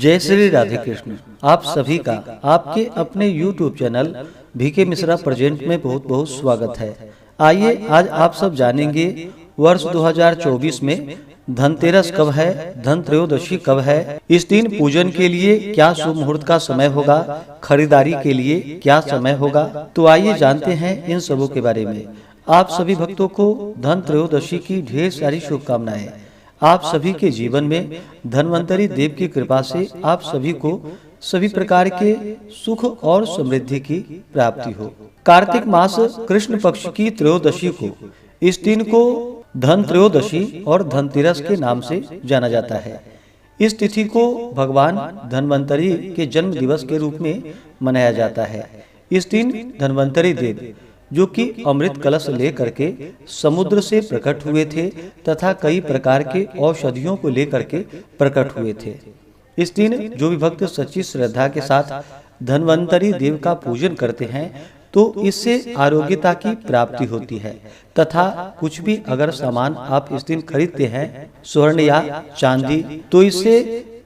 जय श्री राधे कृष्ण। आप सभी का आपके अपने YouTube channel VK Mishra present में बहुत बहुत स्वागत है। आइए आज आप सब जानेंगे वर्ष 2024 में धनतेरस कब है, धन त्रयोदशी कब है, इस दिन पूजन के लिए क्या शुभ मुहूर्त का समय होगा, खरीदारी के लिए क्या समय होगा। तो आइए जानते हैं इन सबों के बारे में। आप सभी भक्तों को धन त्रयोदशी की ढेर सारी शुभकामनाएं। आप सभी के जीवन में धन्वंतरी देव की कृपा से आप सभी को सभी प्रकार के सुख और समृद्धि की प्राप्ति हो। कार्तिक मास कृष्ण पक्ष की त्रयोदशी को इस दिन को धन त्रयोदशी और धनतेरस के नाम से जाना जाता है। इस तिथि को भगवान धन्वंतरी के जन्म दिवस के रूप में मनाया जाता है। इस दिन धन्वंतरी देव जो कि अमृत कलश लेकर के समुद्र से प्रकट हुए थे तथा कई प्रकार के औषधियों को लेकर के प्रकट हुए थे। इस दिन जो भी भक्त सच्ची श्रद्धा के साथ धन्वंतरी देव का पूजन करते हैं तो इससे आरोग्यता की प्राप्ति होती है तथा कुछ भी अगर सामान आप इस दिन खरीदते हैं स्वर्ण या चांदी तो इससे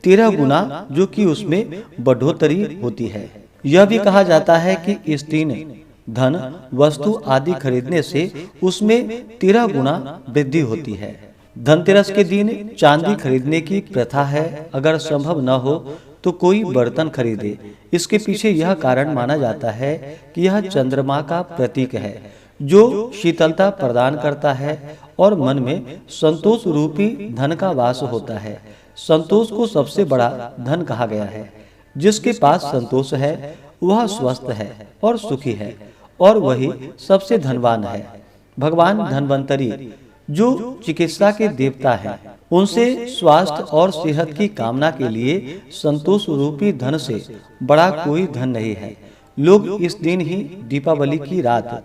13 गुना जो कि उसमें बढ़ोतरी होती है। यह भी कहा जाता है कि इस दिन धन वस्तु आदि खरीदने से उसमें 13 गुना वृद्धि होती है। धनतेरस के दिन चांदी खरीदने की प्रथा है। अगर संभव न हो तो कोई बर्तन खरीदे। इसके पीछे यह कारण माना जाता है कि यह चंद्रमा का प्रतीक है जो शीतलता प्रदान करता है और मन में संतोष रूपी धन का वास होता है। संतोष को सबसे बड़ा धन कहा गया है। जिसके पास संतोष है वह स्वस्थ है और सुखी है और वही सबसे धनवान है। भगवान धन्वंतरी जो चिकित्सा के देवता हैं, उनसे स्वास्थ्य और सेहत की कामना के लिए संतोष रूपी धन से बड़ा कोई धन नहीं है। लोग इस दिन ही दीपावली की रात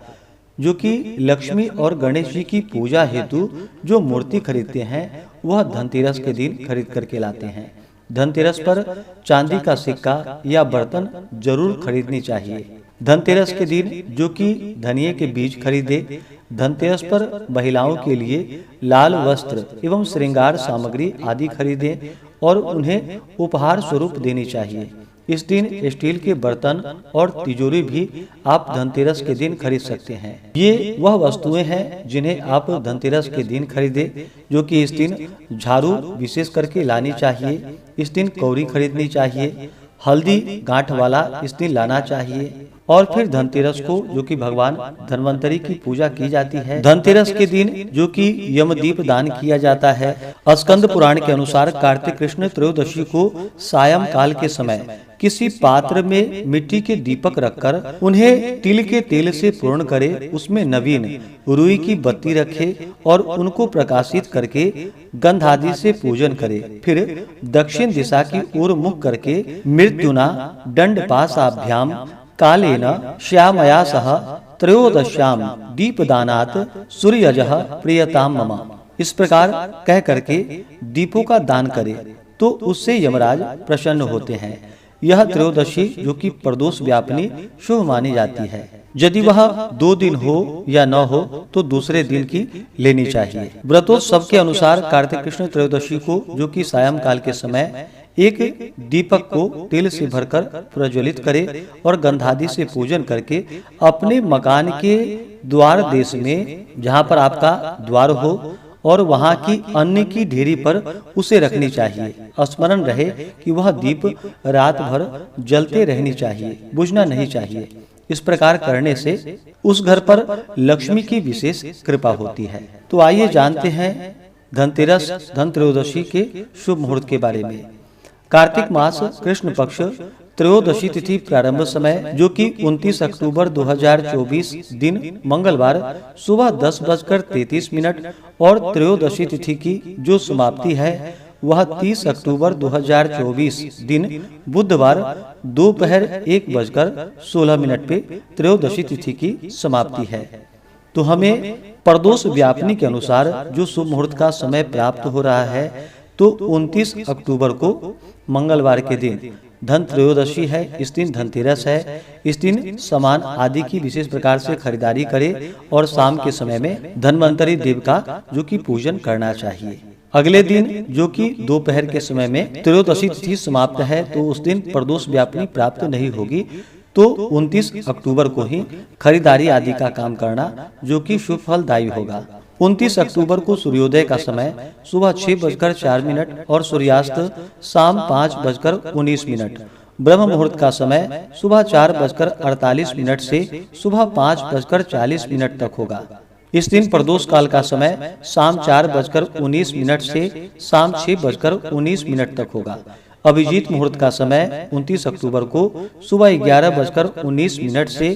जो कि लक्ष्मी और गणेश जी की पूजा हेतु जो मूर्ति खरीदते हैं वह धनतेरस के दिन खरीद करके लाते हैं। धनतेरस पर चांदी का सिक्का या बर्तन जरूर खरीदनी चाहिए। धनतेरस के दिन जो कि धनिये के बीज खरीदे। धनतेरस पर महिलाओं के लिए लाल वस्त्र एवं श्रृंगार सामग्री आदि खरीदें और उन्हें उपहार स्वरूप देनी चाहिए। इस दिन स्टील के बर्तन और तिजोरी भी आप धनतेरस के दिन खरीद सकते हैं। ये वह वस्तुएं हैं जिन्हें आप धनतेरस के दिन खरीदे, जो कि इस दिन झाड़ू विशेष करके लानी चाहिए। इस दिन कौड़ी खरीदनी चाहिए। हल्दी गांठ वाला इस दिन लाना चाहिए। और फिर धनतेरस को जो कि भगवान धन्वंतरी की पूजा की जाती है। धनतेरस के दिन जो कि यमदीप दान किया जाता है। स्कंद पुराण के अनुसार कार्तिक कृष्ण त्रयोदशी को सायं काल के समय किसी पात्र में मिट्टी के दीपक रखकर उन्हें तिल के तेल से पूर्ण करे, उसमें नवीन रुई की बत्ती रखे और उनको प्रकाशित करके गंध आदि से पूजन करे। फिर दक्षिण दिशा की ओर मुख करके मृत्युना दंडपाशाभ्याम कालेन श्यामया सह त्रयोदश्याम दीपदानात् सूर्यजः प्रियताम मम, इस प्रकार कह करके दीपों का दान करे तो उससे यमराज प्रसन्न होते हैं। यह त्रयोदशी जो कि प्रदोष व्यापिनी शुभ मानी जाती है। यदि वह 2 दिन हो या न हो तो दूसरे दिन की लेनी चाहिए। व्रतोत्सव के अनुसार कार्तिक कृष्ण त्रयोदशी को जो कि सायं काल के समय एक दीपक को तेल से भरकर प्रज्वलित करे और गंधादि से पूजन करके अपने मकान के द्वार देश में जहाँ पर आपका द्वार हो और वहाँ की अन्न की ढेरी पर उसे रखनी चाहिए। स्मरण रहे कि वह दीप रात भर जलते रहनी चाहिए, बुझना नहीं चाहिए। इस प्रकार करने से उस घर पर लक्ष्मी की विशेष कृपा होती है। तो आइए जानते हैं धनतेरस धन त्रयोदशी के शुभ मुहूर्त के बारे में। कार्तिक मास कृष्ण पक्ष त्रयोदशी तिथि प्रारंभ समय जो कि 29 अक्टूबर 2024 दिन मंगलवार सुबह 10:33 और त्रयोदशी तिथि की जो समाप्ति है वह 30 अक्टूबर 2024 दिन बुधवार दोपहर 1:16 पे त्रयोदशी तिथि की समाप्ति है। तो हमें प्रदोष व्यापिनी के अनुसार जो शुभ मुहूर्त का समय प्राप्त हो रहा है तो 29 अक्टूबर को मंगलवार के दिन धन त्रयोदशी है। इस दिन धनतेरस है। इस दिन सामान आदि की विशेष प्रकार से खरीदारी करें और शाम के समय में धन्वंतरी देव का जो कि पूजन करना चाहिए। अगले दिन जो कि दोपहर के समय में त्रयोदशी तिथि समाप्त है, तो उस दिन प्रदोष व्यापनी प्राप्त नहीं होगी। तो 29 अक्टूबर को ही खरीदारी आदि का काम करना जो कि शुभ फलदायी होगा। 29 अक्टूबर को सूर्योदय का समय सुबह 6:04 और सूर्यास्त शाम 5:19। ब्रह्म मुहूर्त का समय सुबह 4:48 से सुबह 5:40 तक होगा। इस दिन प्रदोष काल का समय शाम 4:19 से शाम 6:19 तक होगा। अभिजीत मुहूर्त का समय 29 अक्टूबर को सुबह 11:19 से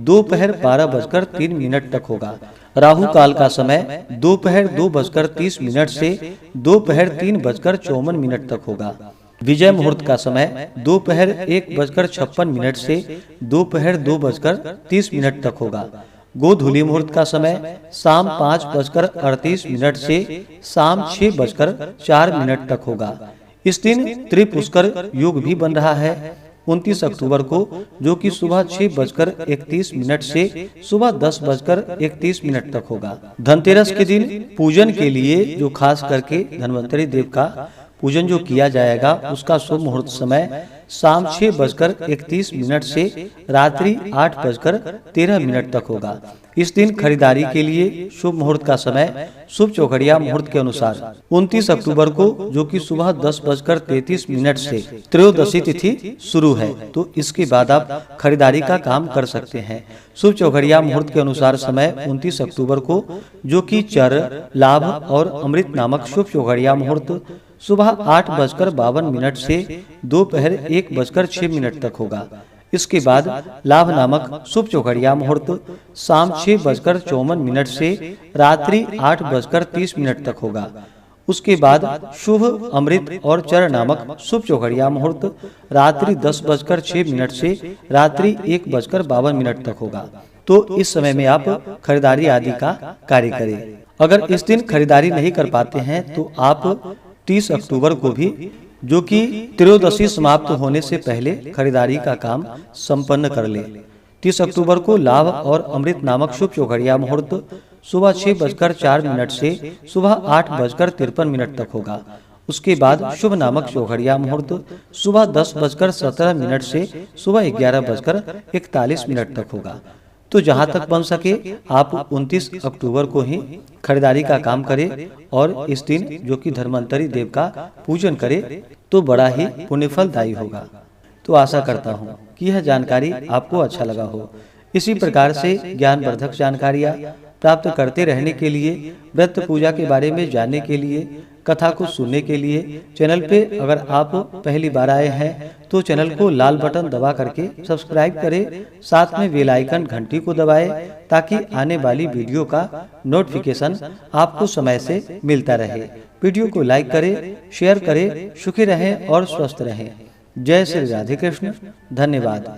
दोपहर 12:03 तक होगा। राहु काल का समय दोपहर 2:30 से दोपहर 3:54 तक होगा। विजय मुहूर्त का समय दोपहर 1:56 से दोपहर 2:30 तक होगा। गोधूली मुहूर्त का समय शाम 5:38 से शाम 6:04 तक होगा। इस दिन त्रिपुष्कर योग भी बन रहा है 29 अक्टूबर को, जो कि सुबह 6:31 से सुबह 10:31 तक होगा। धनतेरस के दिन पूजन के लिए जो खास करके धन्वंतरी देव का पूजन जो किया जाएगा, उसका शुभ मुहूर्त समय शाम 6:31 से रात्रि 8:13 तक होगा। इस दिन खरीदारी के लिए शुभ मुहूर्त का समय शुभ चौघड़िया मुहूर्त के अनुसार 29 अक्टूबर को, जो कि सुबह 10:33 से त्रयोदशी तिथि शुरू है, तो इसके बाद आप खरीदारी का काम कर सकते हैं। शुभ चौघड़िया मुहूर्त के अनुसार समय 29 अक्टूबर को, जो कि चर, लाभ और अमृत नामक शुभ चौघड़िया मुहूर्त सुबह 8:52 से दोपहर 1:06 तक होगा। इसके बाद लाभ नामक शुभ चौघड़िया मुहूर्त शाम 6:54 से रात्रि 8:30 तक होगा। उसके बाद शुभ अमृत और चर नामक शुभ चौघड़िया मुहूर्त रात्रि 10:06 से रात्रि 1:52 तक होगा। तो इस समय में आप खरीदारी आदि का कार्य करें। अगर इस दिन खरीदारी नहीं कर पाते हैं तो आप 30 अक्टूबर को भी, जो कि त्रयोदशी समाप्त होने से पहले खरीदारी का काम संपन्न कर ले। 30 अक्टूबर को लाभ और अमृत नामक शुभ चौघड़िया मुहूर्त सुबह 6:04 से सुबह 8:53 तक होगा। उसके बाद शुभ नामक चौघड़िया मुहूर्त सुबह 10:17 से सुबह 11:41 तक होगा। तो जहां तक बन सके आप 29 अक्टूबर को ही खरीदारी का काम करें और इस दिन जो कि धन्वंतरी देव का पूजन करें, तो बड़ा ही पुण्यफलदायी होगा। तो आशा करता हूँ कि यह जानकारी आपको अच्छा लगा हो। इसी प्रकार से ज्ञानवर्धक जानकारियाँ प्राप्त करते रहने के लिए, व्रत पूजा के बारे में जानने के लिए, कथा को सुनने के लिए चैनल पे अगर आप पहली बार आए हैं तो चैनल को लाल बटन दबा करके सब्सक्राइब करें, साथ में बेल आइकन घंटी को दबाएं ताकि आने वाली वीडियो का नोटिफिकेशन आपको समय से मिलता रहे। वीडियो को लाइक करें, शेयर करें। सुखी रहें और स्वस्थ रहें। जय श्री राधे कृष्ण। धन्यवाद।